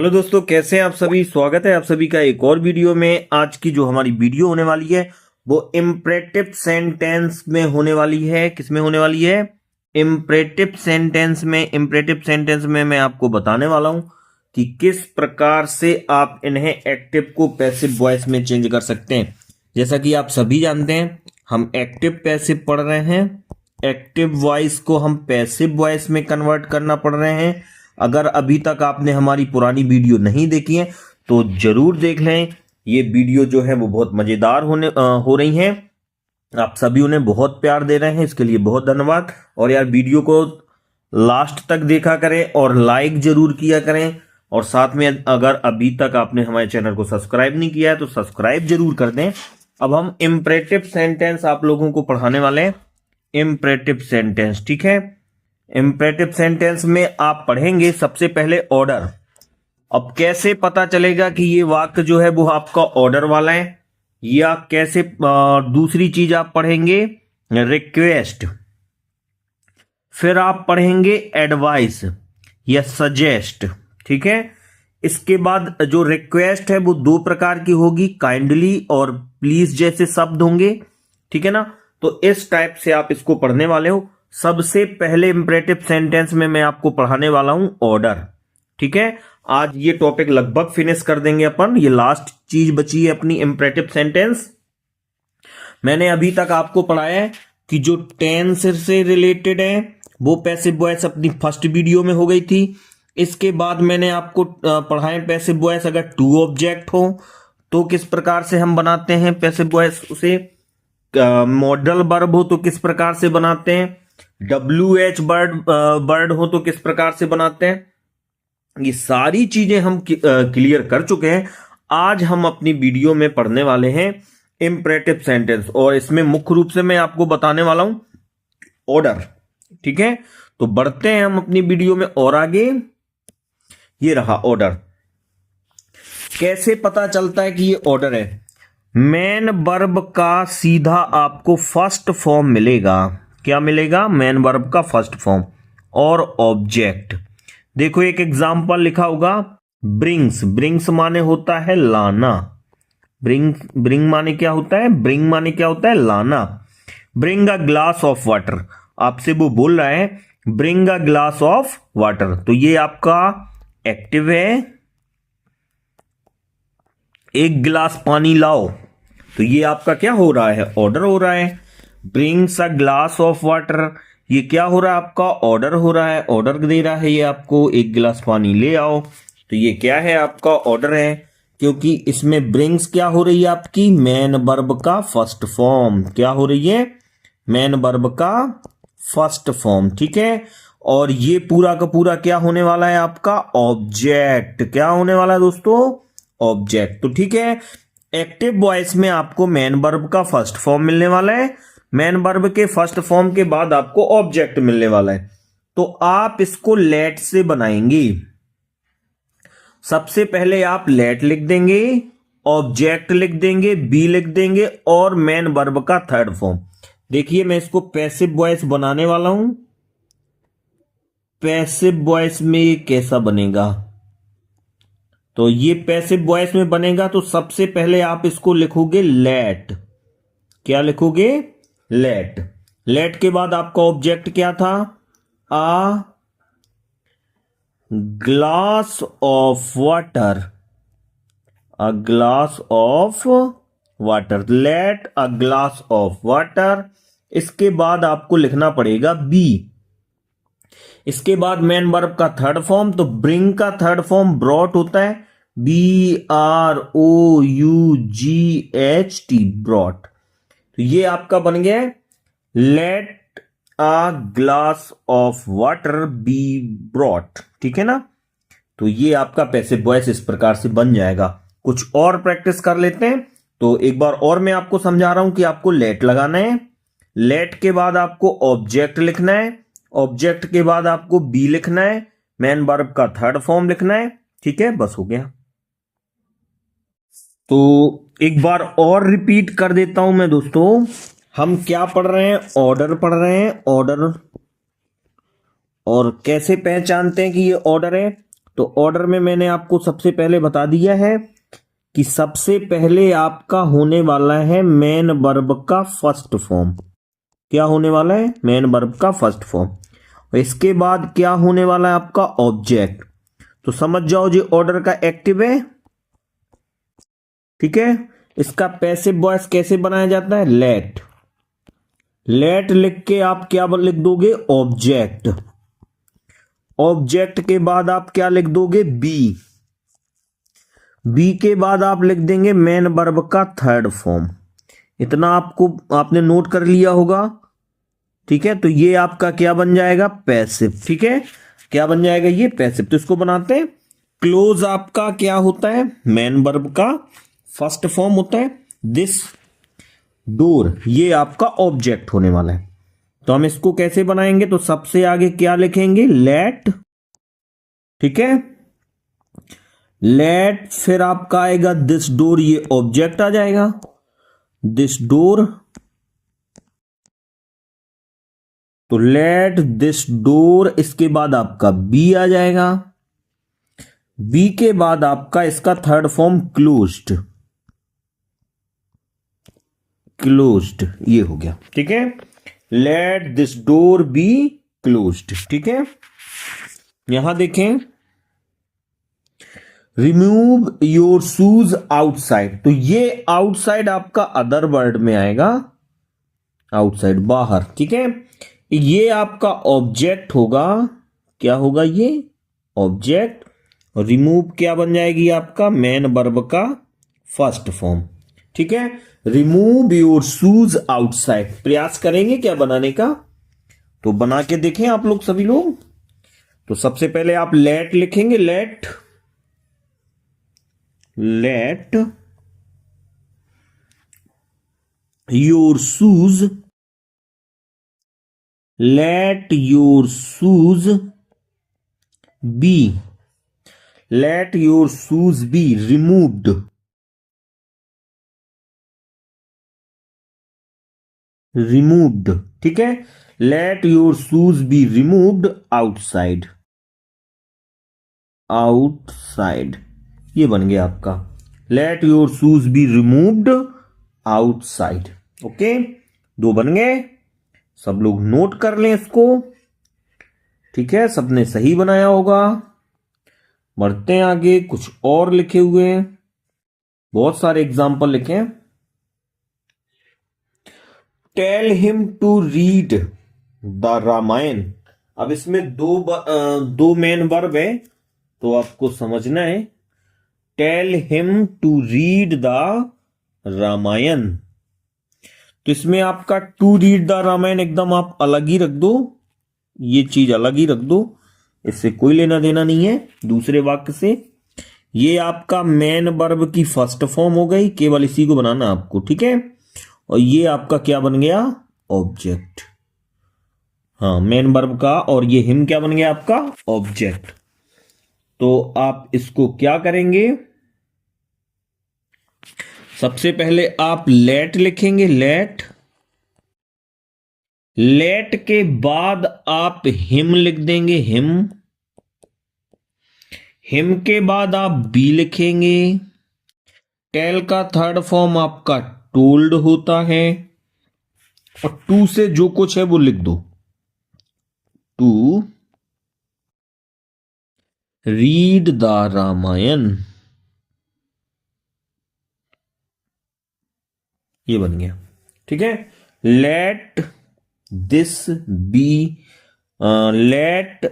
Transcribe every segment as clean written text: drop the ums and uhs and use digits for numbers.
Hello दोस्तों, कैसे हैं आप सभी। स्वागत है आप सभी का एक और वीडियो में। आज की जो हमारी वीडियो होने वाली है वो इम्परेटिव सेंटेंस में होने वाली है। किस में होने वाली है? इम्परेटिव सेंटेंस में। इम्परेटिव सेंटेंस में मैं आपको बताने वाला हूं कि किस प्रकार से आप इन्हें एक्टिव को पैसिव वॉइस में चेंज कर सकते हैं। जैसा कि आप सभी जानते हैं, हम एक्टिव पैसिव पढ़ रहे हैं। एक्टिव वॉइस को हम पैसिव वॉइस में कन्वर्ट करना पढ़ रहे हैं। अगर अभी तक आपने हमारी पुरानी वीडियो नहीं देखी है तो जरूर देख लें। ये वीडियो जो है वो बहुत मजेदार हो रही हैं। आप सभी उन्हें बहुत प्यार दे रहे हैं, इसके लिए बहुत धन्यवाद। और यार, वीडियो को लास्ट तक देखा करें और लाइक जरूर किया करें। और साथ में अगर अभी तक आपने हमारे चैनल को सब्सक्राइब नहीं किया है तो सब्सक्राइब जरूर कर दें। अब हम इम्परेटिव सेंटेंस आप लोगों को पढ़ाने वाले हैं। इम्परेटिव सेंटेंस, ठीक है। इम्परेटिव सेंटेंस में आप पढ़ेंगे सबसे पहले ऑर्डर। अब कैसे पता चलेगा कि ये वाक्य जो है वो आपका ऑर्डर वाला है, या कैसे? दूसरी चीज आप पढ़ेंगे रिक्वेस्ट, फिर आप पढ़ेंगे एडवाइस या सजेस्ट, ठीक है। इसके बाद जो रिक्वेस्ट है वो दो प्रकार की होगी, काइंडली और प्लीज जैसे शब्द होंगे, ठीक है ना। तो इस टाइप से आप इसको पढ़ने वाले हो। सबसे पहले इंपरेटिव सेंटेंस में मैं आपको पढ़ाने वाला हूं ऑर्डर, ठीक है। आज ये टॉपिक लगभग फिनिश कर देंगे अपन। ये लास्ट चीज बची है अपनी इंपरेटिव सेंटेंस। मैंने अभी तक आपको पढ़ाया है कि जो टेंस से रिलेटेड है वो पैसिव वॉइस अपनी फर्स्ट वीडियो में हो गई थी। इसके बाद मैंने आपको पढ़ाए पैसिव वॉइस अगर टू ऑब्जेक्ट हो तो किस प्रकार से हम बनाते हैं पैसिव वॉइस। उसे मॉडल वर्ब हो तो किस प्रकार से बनाते हैं, WH वर्ड हो तो किस प्रकार से बनाते हैं। ये सारी चीजें हम क्लियर कर चुके हैं। आज हम अपनी वीडियो में पढ़ने वाले हैं इंपरेटिव सेंटेंस, और इसमें मुख्य रूप से मैं आपको बताने वाला हूं ऑर्डर, ठीक है। तो बढ़ते हैं हम अपनी वीडियो में और आगे। ये रहा ऑर्डर। कैसे पता चलता है कि ये ऑर्डर है? मेन वर्ब का सीधा आपको फर्स्ट फॉर्म मिलेगा। क्या मिलेगा? मेन वर्ब का फर्स्ट फॉर्म और ऑब्जेक्ट। देखो एक एग्जांपल लिखा होगा, ब्रिंग्स। ब्रिंग्स माने होता है लाना। ब्रिंग माने क्या होता है? ब्रिंग माने क्या होता है? लाना। Bring a glass of water, आपसे वो बोल रहा है bring a glass of water, तो ये आपका एक्टिव है। एक गिलास पानी लाओ, तो ये आपका क्या हो रहा है? ऑर्डर हो रहा है। Brings a glass of water, ये क्या हो रहा है? आपका ऑर्डर हो रहा है। ऑर्डर दे रहा है ये आपको, एक गिलास पानी ले आओ, तो ये क्या है? आपका ऑर्डर है। क्योंकि इसमें ब्रिंग्स क्या हो रही है? आपकी मेन वर्ब का फर्स्ट फॉर्म। क्या हो रही है? मेन वर्ब का फर्स्ट फॉर्म, ठीक है। और ये पूरा का पूरा क्या होने वाला है? आपका ऑब्जेक्ट। क्या होने वाला है दोस्तों? ऑब्जेक्ट। तो ठीक है, एक्टिव वॉइस में आपको मेन वर्ब का फर्स्ट फॉर्म मिलने वाला है। मेन वर्ब के फर्स्ट फॉर्म के बाद आपको ऑब्जेक्ट मिलने वाला है। तो आप इसको लेट से बनाएंगे। सबसे पहले आप लेट लिख देंगे, ऑब्जेक्ट लिख देंगे, बी लिख देंगे और मेन वर्ब का थर्ड फॉर्म। देखिए मैं इसको पैसिव वॉइस बनाने वाला हूं। पैसिव वॉइस में कैसा बनेगा? तो ये पैसिव वॉइस में बनेगा तो सबसे पहले आप इसको लिखोगे लेट। क्या लिखोगे? लेट। लेट के बाद आपका ऑब्जेक्ट क्या था? A glass of water. A glass of water. Let a glass of water. इसके बाद आपको लिखना पड़ेगा बी। इसके बाद मेन वर्ब का थर्ड फॉर्म, तो ब्रिंग का थर्ड फॉर्म ब्रॉट होता है, BROUGHT, ब्रॉट। तो ये आपका बन गया let a glass of water be brought, ठीक है ना। तो ये आपका पैसिव वॉइस इस प्रकार से बन जाएगा। कुछ और प्रैक्टिस कर लेते हैं। तो एक बार और मैं आपको समझा रहा हूं कि आपको लेट लगाना है। लेट के बाद आपको ऑब्जेक्ट लिखना है। ऑब्जेक्ट के बाद आपको बी लिखना है। मेन वर्ब का थर्ड फॉर्म लिखना है, ठीक है। बस हो गया। तो एक बार और रिपीट कर देता हूं मैं दोस्तों। हम क्या पढ़ रहे हैं? ऑर्डर पढ़ रहे हैं, ऑर्डर। और कैसे पहचानते हैं कि ये ऑर्डर है? तो ऑर्डर में मैंने आपको सबसे पहले बता दिया है कि सबसे पहले आपका होने वाला है मेन वर्ब का फर्स्ट फॉर्म। क्या होने वाला है? मेन वर्ब का फर्स्ट फॉर्म। और इसके बाद क्या होने वाला है? आपका ऑब्जेक्ट। तो समझ जाओ जी, ऑर्डर का एक्टिव है, ठीक है। इसका पैसिव वॉइस कैसे बनाया जाता है? लेट। लेट लिख के आप क्या लिख दोगे? ऑब्जेक्ट। ऑब्जेक्ट के बाद आप क्या लिख दोगे? बी। बी के बाद आप लिख देंगे मेन वर्ब का थर्ड फॉर्म। इतना आपने नोट कर लिया होगा, ठीक है। तो ये आपका क्या बन जाएगा? पैसिव, ठीक है। क्या बन जाएगा? ये पैसिव। तो इसको बनाते हैं। क्लोज आपका क्या होता है? मेन वर्ब का फर्स्ट फॉर्म होता है। दिस डोर, ये आपका ऑब्जेक्ट होने वाला है। तो हम इसको कैसे बनाएंगे? तो सबसे आगे क्या लिखेंगे? लेट, ठीक है। लेट, फिर आपका आएगा दिस डोर, ये ऑब्जेक्ट आ जाएगा। दिस डोर, तो लेट दिस डोर, इसके बाद आपका बी आ जाएगा। बी के बाद आपका इसका थर्ड फॉर्म क्लोज्ड। क्लोज्ड, ये हो गया, ठीक है। Let this door be closed, ठीक है। यहां देखें, रिमूव योर शूज आउटसाइड। तो ये आउटसाइड आपका अदर वर्ड में आएगा। आउटसाइड, बाहर, ठीक है। ये आपका ऑब्जेक्ट होगा। क्या होगा? ये ऑब्जेक्ट। और रिमूव क्या बन जाएगी? आपका मेन वर्ब का फर्स्ट फॉर्म, ठीक है। Remove your shoes outside. प्रयास करेंगे क्या बनाने का? तो बना के देखें आप लोग, सभी लोग। तो सबसे पहले आप लेट लिखेंगे। Let, let your shoes, let your shoes be, let your shoes be removed, removed, ठीक है। let your shoes be removed outside, outside, ये बन गया आपका let your shoes be removed outside। Okay, दो बन गए। सब लोग नोट कर लें इसको, ठीक है। सबने सही बनाया होगा। बढ़ते हैं आगे, कुछ और लिखे हुए हैं, बहुत सारे एग्जाम्पल लिखे हैं। Tell him to read the Ramayana. अब इसमें दो मेन वर्ब है, तो आपको समझना है। Tell him to read the Ramayana. तो इसमें आपका टू रीड द रामायण एकदम आप अलग ही रख दो, ये चीज अलग ही रख दो, इससे कोई लेना देना नहीं है दूसरे वाक्य से। ये आपका मेन वर्ब की फर्स्ट फॉर्म हो गई, केवल इसी को बनाना आपको, ठीक है। और ये आपका क्या बन गया? ऑब्जेक्ट। हाँ, मेन वर्ब का, और ये हिम क्या बन गया? आपका ऑब्जेक्ट। तो आप इसको क्या करेंगे? सबसे पहले आप लेट लिखेंगे। लेट, लेट के बाद आप हिम लिख देंगे। हिम, हिम के बाद आप बी लिखेंगे। टेल का थर्ड फॉर्म आपका टोल्ड होता है, और टू से जो कुछ है वो लिख दो। टू रीड द रामायण, ये बन गया, ठीक है। Let this be, let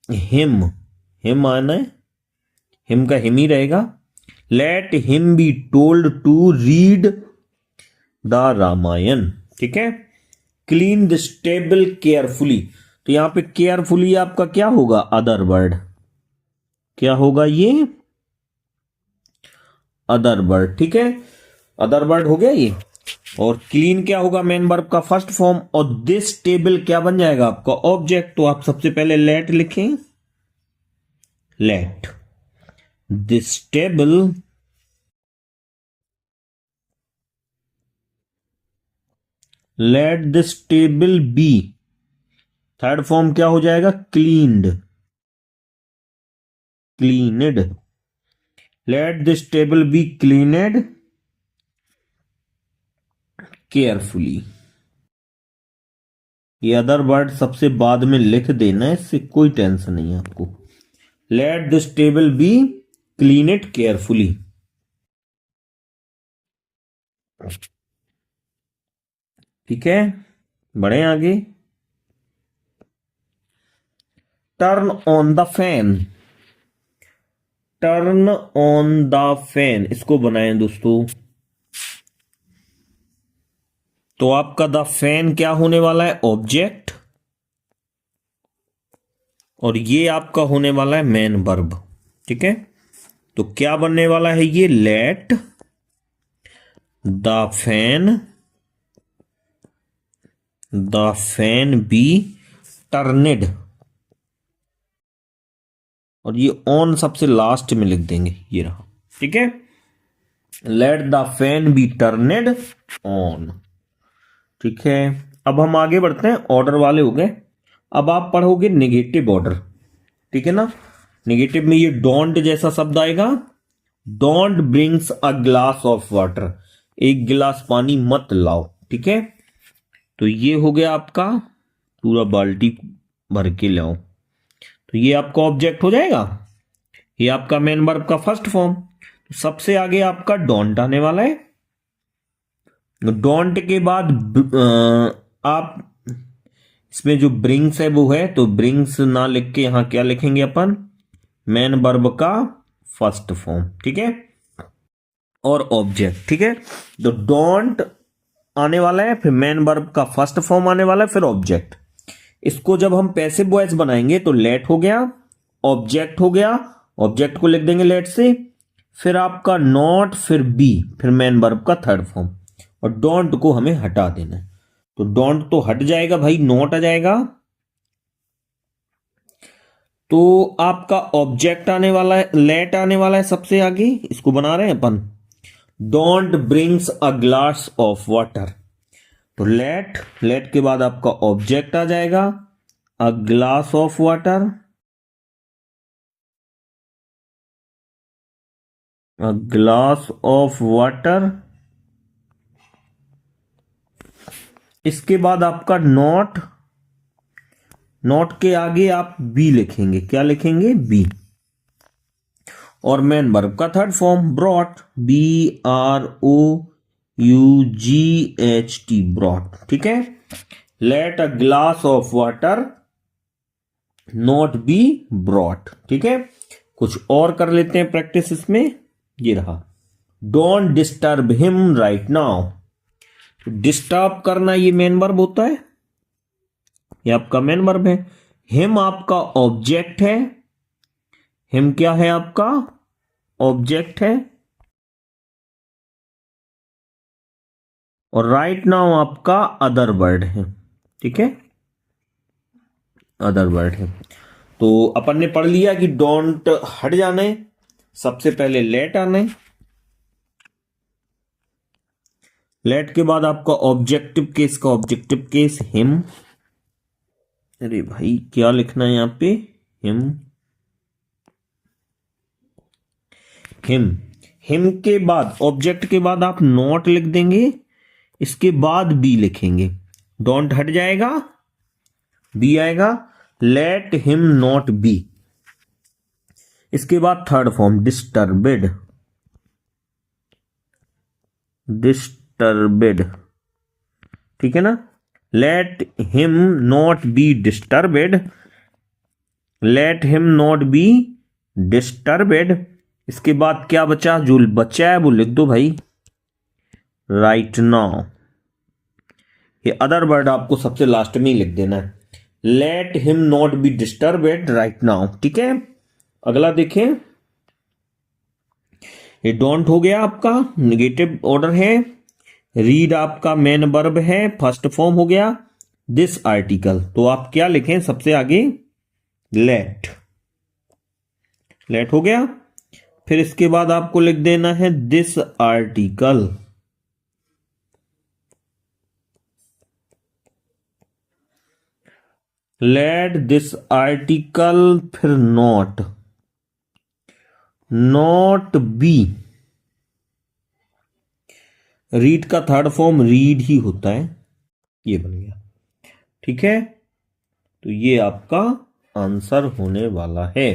him, him आना है, हिम का हिम ही रहेगा। Let him be told to read the Ramayana, ठीक है। Clean this table carefully. तो यहां पे केयरफुली आपका क्या होगा? Other word. क्या होगा ये? अदर वर्ड, ठीक है। अदर वर्ड हो गया ये। और क्लीन क्या होगा? मेन वर्ब का फर्स्ट फॉर्म। और दिस टेबल क्या बन जाएगा? आपका ऑब्जेक्ट। तो आप सबसे पहले लेट लिखें। Let this table let this table be, third form क्या हो जाएगा? Cleaned, cleaned. Let this table be cleaned carefully. ये अदर वर्ड सबसे बाद में लिख देना है, इससे कोई टेंशन नहीं है आपको. Let this table be cleaned carefully. ठीक है, बढ़े आगे. Turn on the fan. Turn on the fan, इसको बनाएं दोस्तों. तो आपका द फैन क्या होने वाला है? ऑब्जेक्ट. और ये आपका होने वाला है मेन वर्ब. ठीक है, तो क्या बनने वाला है ये? Let the fan be turned. और ये ऑन सबसे लास्ट में लिख देंगे, ये रहा. ठीक है, let the fan be turned on. ठीक है, अब हम आगे बढ़ते हैं. ऑर्डर वाले हो गए. अब आप पढ़ोगे नेगेटिव ऑर्डर. ठीक है ना. नेगेटिव में ये डोंट जैसा शब्द आएगा. Don't brings a glass of water. एक गिलास पानी मत लाओ. ठीक है, तो ये हो गया आपका पूरा बाल्टी भर के लाओ. तो ये आपका ऑब्जेक्ट हो जाएगा. ये आपका मेन वर्ब का फर्स्ट फॉर्म. तो सबसे आगे आपका डोंट आने वाला है. डोंट के बाद आप इसमें जो ब्रिंग्स है वो है, तो ब्रिंग्स ना लिख के यहां क्या लिखेंगे अपन? मेन वर्ब का फर्स्ट फॉर्म. ठीक है, और ऑब्जेक्ट. ठीक है, तो डोंट आने वाला है, फिर मेन वर्ब का फर्स्ट फॉर्म आने वाला है, फिर ऑब्जेक्ट. इसको जब हम पैसिव वॉइस बनाएंगे तो लेट हो गया, ऑब्जेक्ट हो गया, ऑब्जेक्ट को लिख देंगे लेट से, फिर आपका नॉट, फिर बी, फिर मेन वर्ब का थर्ड फॉर्म. और डोंट को हमें हटा देना है. तो डोंट तो हट जाएगा भाई, नॉट आ जाएगा. तो आपका ऑब्जेक्ट आने वाला है, लेट आने वाला है सबसे आगे. इसको बना रहे हैं अपन. Don't brings a glass of water. तो लेट के बाद आपका ऑब्जेक्ट आ जाएगा, a glass of water. A glass of water. इसके बाद आपका नॉट. नॉट के आगे आप बी लिखेंगे. क्या लिखेंगे? बी. और मेन वर्ब का third form brought. BROUGHT brought. ठीक है, let a glass of water not be brought. ठीक है, कुछ और कर लेते हैं प्रैक्टिस इसमें. ये रहा, don't disturb him right now. Disturb करना ये मेन वर्ब होता है, ये आपका मेन वर्ब है. हिम आपका ऑब्जेक्ट है. हिम क्या है? आपका ऑब्जेक्ट है. और राइट नाउ आपका अदर वर्ड है. ठीक है, अदर वर्ड है. तो अपन ने पढ़ लिया कि डोंट हट जाना है, सबसे पहले लेट आना है. लेट के बाद आपका ऑब्जेक्टिव केस का ऑब्जेक्टिव केस हिम. अरे भाई क्या लिखना है यहां पे? हिम. हिम. हिम के बाद ऑब्जेक्ट के बाद आप नॉट लिख देंगे. इसके बाद बी लिखेंगे. डोंट हट जाएगा, बी आएगा. Let him not be. इसके बाद थर्ड फॉर्म डिस्टर्बेड. डिस्टर्बेड. ठीक है ना. Let him not be disturbed. Let him not be disturbed. इसके बाद क्या बचा? जो बचा है वो लिख दो भाई, राइट नाउ. ये अदर वर्ड आपको सबसे लास्ट में ही लिख देना है. Let him not be disturbed right now. ठीक है, अगला देखें. ये डोंट हो गया आपका, नेगेटिव ऑर्डर है. रीड आपका मेन वर्ब है, फर्स्ट फॉर्म हो गया. दिस आर्टिकल, तो आप क्या लिखें सबसे आगे? लेट. लेट हो गया. फिर इसके बाद आपको लिख देना है this article. Let this article, फिर नॉट. Not be. रीड का थर्ड फॉर्म रीड ही होता है, ये बन गया। ठीक है, तो ये आपका आंसर होने वाला है।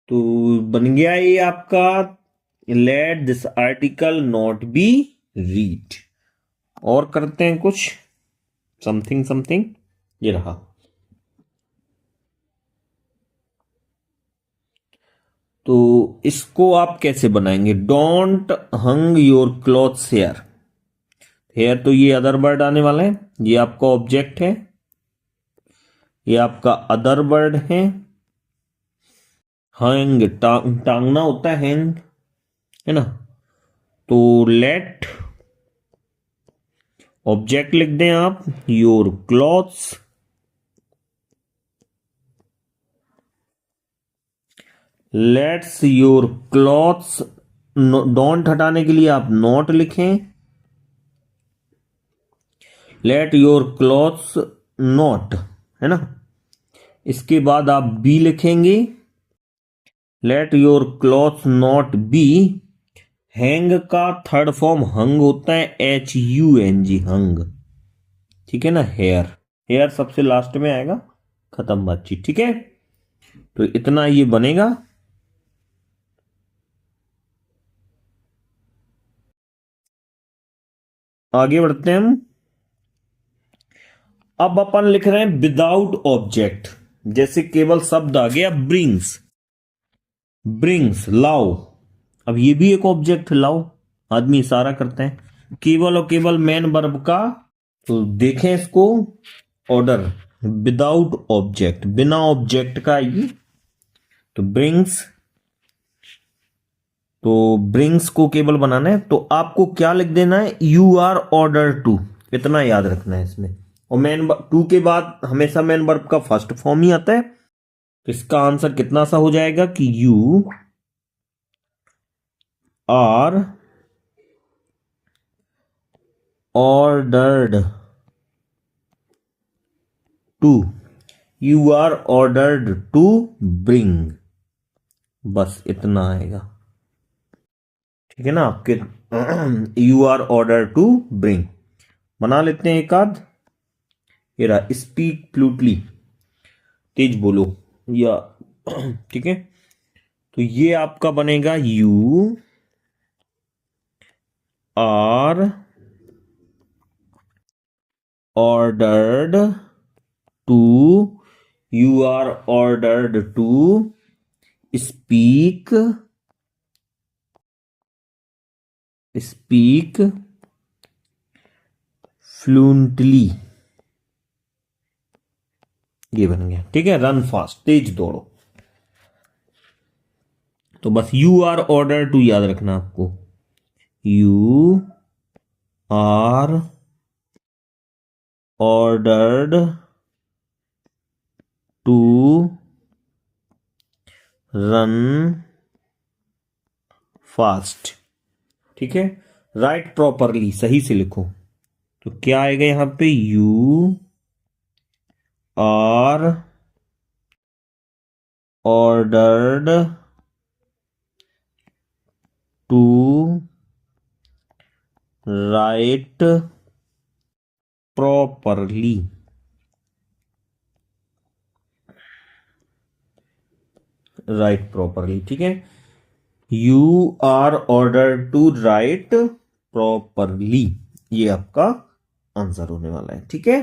तो बन गया ये आपका, let this article not be read. और करते हैं कुछ समथिंग समथिंग, ये रहा। तो इसको आप कैसे बनाएंगे? Don't hang your clothes here. Here तो ये अदर वर्ड आने वाला है, ये आपका ऑब्जेक्ट है, ये आपका अदर वर्ड है। हैंग टांगना होता है, हैंग है ना। तो लेट ऑब्जेक्ट लिख दें आप, your clothes, let's your clothes. Don't हटाने के लिए आप नॉट लिखें, लेट योर क्लॉथ्स नॉट, है ना। इसके बाद आप बी लिखेंगे, let your clothes not be. Hang का थर्ड फॉर्म हंग होता है, HUNG, हंग। ठीक है ना। हेयर, हेयर सबसे लास्ट में आएगा, खत्म बातचीत। ठीक है, तो इतना ये बनेगा। आगे बढ़ते हैं हम। अब अपन लिख रहे हैं विदाउट ऑब्जेक्ट, जैसे केवल शब्द आ गया ब्रिंग्स, ब्रिंग्स लाओ। अब ये भी एक ऑब्जेक्ट, लाओ, आदमी इशारा करते हैं, केवल और केवल मैन वर्ब का। तो देखें इसको, ऑर्डर विदाउट ऑब्जेक्ट, बिना ऑब्जेक्ट का ये। तो ब्रिंग्स, तो ब्रिंग्स को केवल बनाना है, तो आपको क्या लिख देना है? यू आर ऑर्डर टू, इतना याद रखना है इसमें। और मैन टू के बाद हमेशा मैन वर्ब का फर्स्ट फॉर्म ही आता है। तो इसका आंसर कितना सा हो जाएगा कि you are ordered to, you are ordered to bring, बस इतना आएगा। ठीक है ना आपके, you are order to bring. बना लेते हैं एक आध। ये रहा, स्पीक फ्लूटली, तेज बोलो, या ठीक है। तो ये आपका बनेगा you are ordered to, you are ordered to speak, speak fluently, ये बन गया। ठीक है, रन फास्ट, तेज दौड़ो। तो बस यू आर ऑर्डर टू याद रखना आपको, you are ordered to run fast. ठीक है, राइट प्रॉपरली, सही से लिखो। तो क्या आएगा यहां पे? You are ordered to write properly, write properly. ठीक है, you are order to write properly, ये आपका आंसर होने वाला है। ठीक है,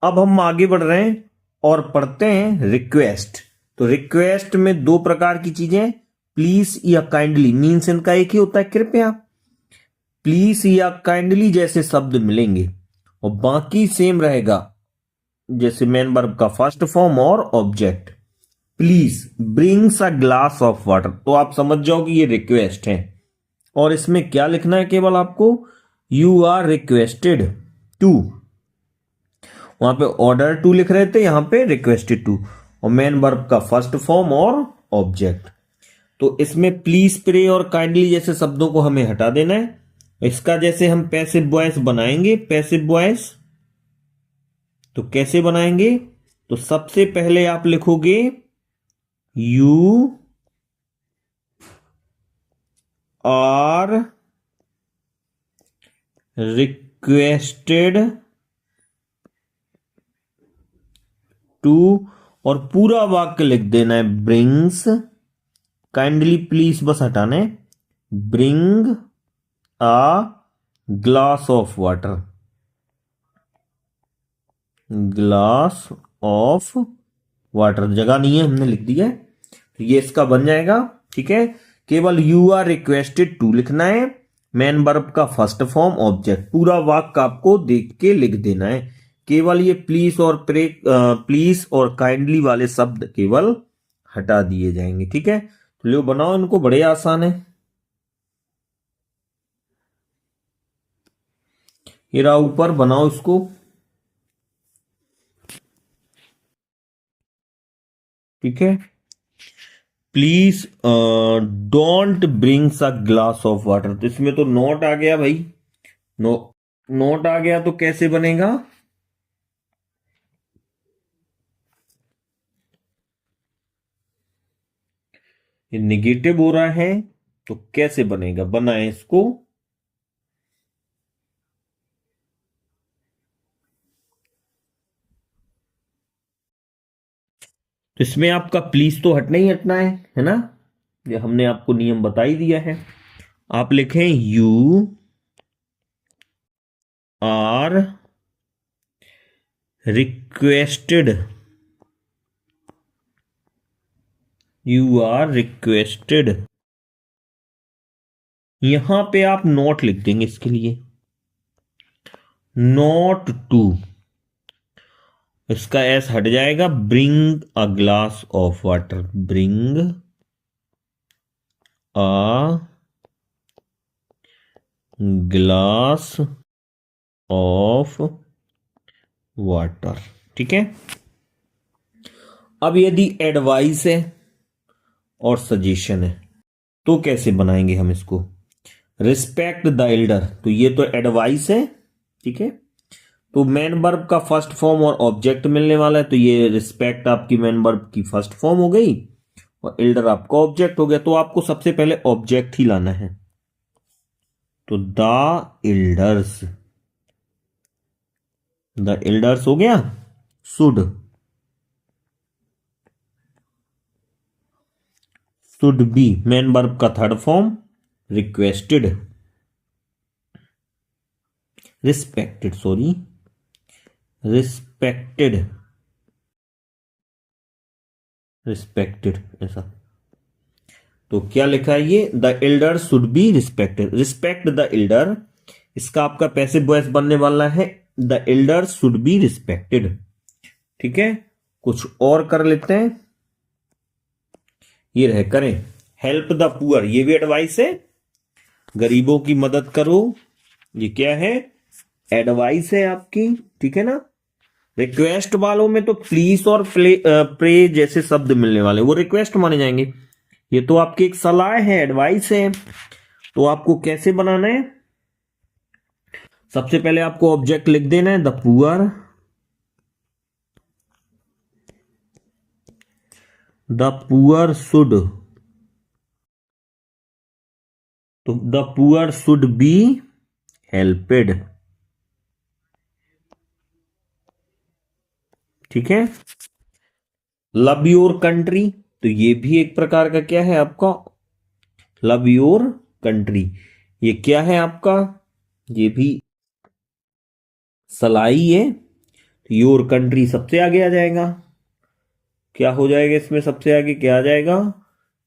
अब हम आगे बढ़ रहे हैं और पढ़ते हैं रिक्वेस्ट। तो रिक्वेस्ट में दो प्रकार की चीजें, प्लीज या काइंडली, मीन्स इनका एक ही होता है, कृपया। प्लीज या काइंडली जैसे शब्द मिलेंगे और बाकी सेम रहेगा, जैसे मेन वर्ब का फर्स्ट फॉर्म और object. Please brings a glass of water, तो आप समझ जाओ कि ये रिक्वेस्ट है। और इसमें क्या लिखना है केवल आपको? यू आर रिक्वेस्टेड टू, वहां पे ऑर्डर टू लिख रहे थे, यहां पे रिक्वेस्टेड टू, और मेन वर्ब का फर्स्ट फॉर्म और ऑब्जेक्ट। तो इसमें प्लीज, प्रे और काइंडली जैसे शब्दों को हमें हटा देना है इसका जैसे हम पैसिव वॉइस बनाएंगे, पैसिव वॉइस तो कैसे बनाएंगे? तो सबसे पहले आप लिखोगे यू आर रिक्वेस्टेड टू, और पूरा वाक्य लिख देना है ब्रिंग्स, काइंडली प्लीज बस हटाना है, bring a glass of water, glass of water, जगह नहीं है हमने लिख दिया है, तो ये इसका बन जाएगा। ठीक है, केवल यू आर रिक्वेस्टेड टू लिखना है, मैन वर्ब का फर्स्ट फॉर्म ऑब्जेक्ट, पूरा वाक्य आपको देख के लिख देना है। केवल ये प्लीज और प्लीज और काइंडली वाले शब्द केवल हटा दिए जाएंगे। ठीक है, तो लो बनाओ इनको, बड़े आसान है। ये रहा ऊपर, बनाओ इसको। ठीक है, please don't brings a glass of water, तो इसमें तो नॉट आ गया भाई, नॉट आ गया, तो कैसे बनेगा? ये निगेटिव हो रहा है, तो कैसे बनेगा? बनाए इसको, तो इसमें आपका प्लीज तो हटना ही हटना है ना, ये हमने आपको नियम बता ही दिया है। आप लिखें you are requested, you are requested, यहां पे आप नॉट लिख देंगे इसके लिए, नॉट टू, इसका एस हट जाएगा, bring a glass of water, bring a glass of water. ठीक है, अब यदि एडवाइस है और सजेशन है तो कैसे बनाएंगे हम इसको? रिस्पेक्ट द एल्डर, तो ये तो एडवाइस है। ठीक है, तो मैन वर्ब का फर्स्ट फॉर्म और ऑब्जेक्ट मिलने वाला है, तो ये रिस्पेक्ट आपकी मैन वर्ब की फर्स्ट फॉर्म हो गई और एल्डर आपका ऑब्जेक्ट हो गया। तो आपको सबसे पहले ऑब्जेक्ट ही लाना है, तो द एल्डर्स हो गया, शुड बी मैन वर्ब का थर्ड फॉर्म, रिक्वेस्टेड, रिस्पेक्टेड ऐसा। तो क्या लिखा है ये? The Elder should be respected, respect the Elder, इसका आपका पैसिव वॉइस बनने वाला है, the Elder should be respected. ठीक है, कुछ और कर लेते हैं, ये रह करें हेल्प द पुअर, ये भी एडवाइस है, गरीबों की मदद करो, ये क्या है? एडवाइस है आपकी। ठीक है ना, रिक्वेस्ट वालों में तो प्लीज और प्रे जैसे शब्द मिलने वाले, वो रिक्वेस्ट माने जाएंगे, ये तो आपकी एक सलाह है, एडवाइस है। तो आपको कैसे बनाना है? सबसे पहले आपको ऑब्जेक्ट लिख देना है, द पुअर शुड, तो द पुअर शुड बी हेल्पेड। ठीक है, लव योर कंट्री, तो ये भी एक प्रकार का क्या है आपका? लव योर कंट्री, ये क्या है आपका? ये भी सलाई है। योर कंट्री सबसे आगे आ जाएगा, क्या हो जाएगा इसमें? सबसे आगे क्या आ जाएगा?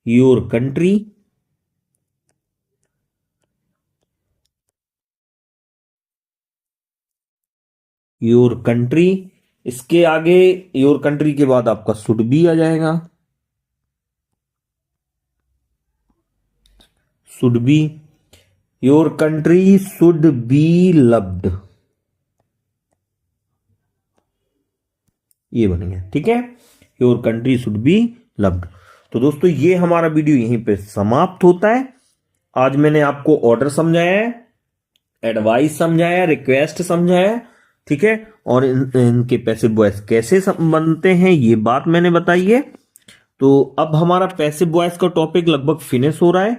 Your country. योर कंट्री, इसके आगे योर कंट्री के बाद आपका शुड बी आ जाएगा, should be, your country should be loved, ये बन गया। ठीक है, your country should be loved. तो दोस्तों ये हमारा वीडियो यहीं पे समाप्त होता है। आज मैंने आपको ऑर्डर समझाया है, एडवाइस समझाया, रिक्वेस्ट समझाया, ठीक है। और इनके पैसिव वॉइस कैसे बनते हैं ये बात मैंने बताई है। तो अब हमारा पैसिव वॉइस का टॉपिक लगभग फिनिश हो रहा है।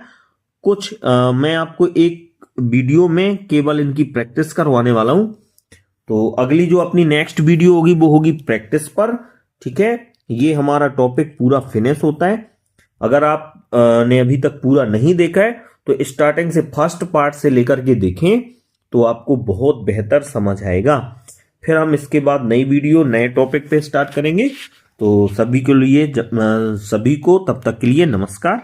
कुछ मैं आपको एक वीडियो में केवल इनकी प्रैक्टिस करवाने वाला हूं। तो अगली जो अपनी नेक्स्ट वीडियो होगी वो होगी प्रैक्टिस पर, ठीक है। ये हमारा टॉपिक पूरा फिनिश होता है। अगर आप ने अभी तक पूरा नहीं देखा है तो स्टार्टिंग से फर्स्ट पार्ट से लेकर के देखें तो आपको बहुत बेहतर समझ आएगा। फिर हम इसके बाद नई वीडियो नए टॉपिक पे स्टार्ट करेंगे। तो सभी के लिए सभी को तब तक के लिए नमस्कार।